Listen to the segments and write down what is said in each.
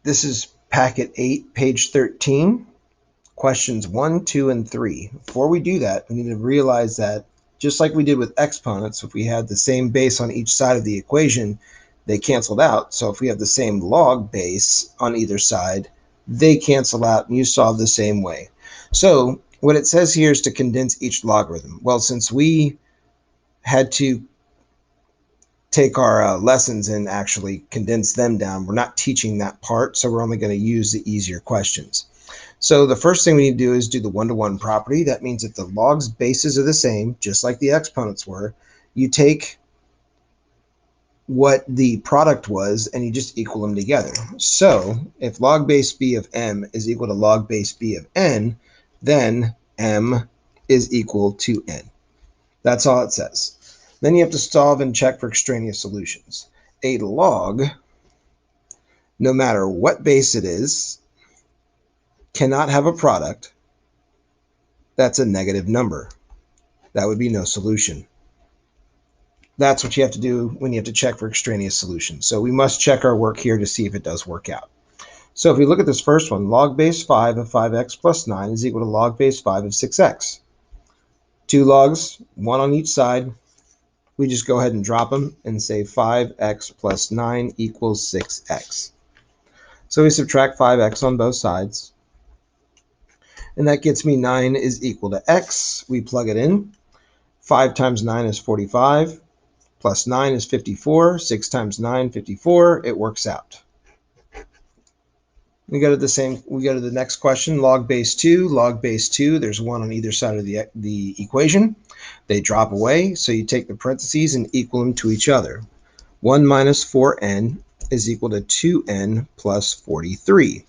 This is packet 8, page 13, questions 1, 2, and 3. Before we do that, we need to realize that just like we did with exponents, if we had the same base on each side of the equation, they canceled out. So if we have the same log base on either side, they cancel out, and you solve the same way. So what it says here is to condense each logarithm. Well, since we had to take our lessons and actually condense them down, we're not teaching that part, so we're only going to use the easier questions. So the first thing we need to do is do the one-to-one property. That means if the log's bases are the same, just like the exponents were, you take what the product was and you just equal them together. So if log base b of m is equal to log base b of n, then m is equal to n. That's all it says. Then you have to solve and check for extraneous solutions. A log, no matter what base it is, cannot have a product that's a negative number. That would be no solution. That's what you have to do when you have to check for extraneous solutions. So we must check our work here to see if it does work out. So if we look at this first one, log base 5 of 5x plus 9 is equal to log base 5 of 6x. Two logs, one on each side. We just go ahead and drop them and say 5x plus 9 equals 6x. So we subtract 5x on both sides. And that gets me 9 is equal to x. We plug it in. 5 times 9 is 45. Plus 9 is 54. 6 times 9, 54. It works out. We go to the next question, log base 2. Log base 2, there's one on either side of the equation. They drop away, so you take the parentheses and equal them to each other. 1 minus 4n is equal to 2n plus 43.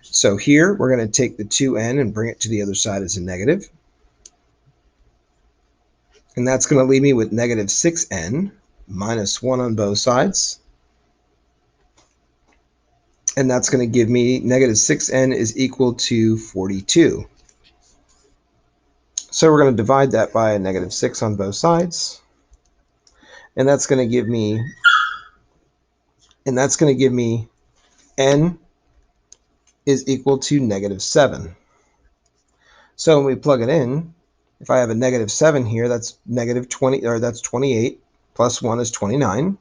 So here, we're going to take the 2n and bring it to the other side as a negative. And that's going to leave me with negative 6n minus 1 on both sides. And that's going to give me negative 6n is equal to 42. So we're going to divide that by a negative 6 on both sides. And that's going to give me n is equal to negative 7. So when we plug it in, if I have a negative 7 here, that's negative 20, or that's 28, plus 1 is 29.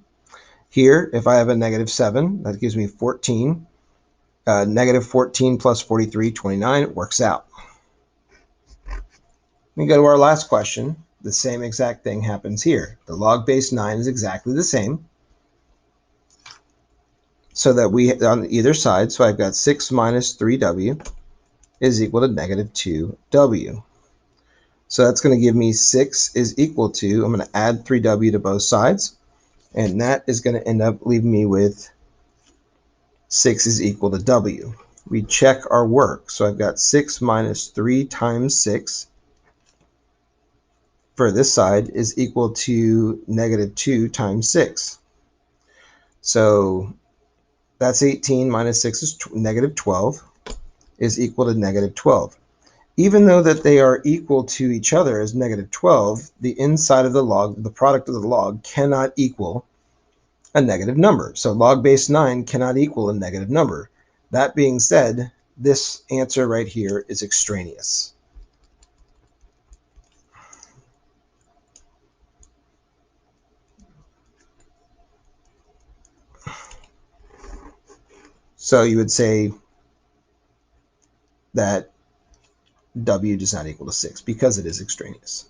Here, if I have a negative 7, that gives me 14. Negative 14 plus 43, 29, it works out. We go to our last question. The same exact thing happens here. The log base 9 is exactly the same. So that we, on either side, so I've got 6 minus 3w is equal to negative 2w. So that's going to give me 6 is equal to, I'm going to add 3w to both sides, and that is going to end up leaving me with 6 is equal to w. We check our work. So I've got 6 minus 3 times 6 for this side is equal to negative 2 times 6. So that's 18 minus 6 is negative 12 is equal to negative 12. Even though that they are equal to each other as negative 12, the inside of the log, the product of the log, cannot equal a negative number. So log base 9 cannot equal a negative number. That being said, this answer right here is extraneous. So you would say that w does not equal to 6 because it is extraneous.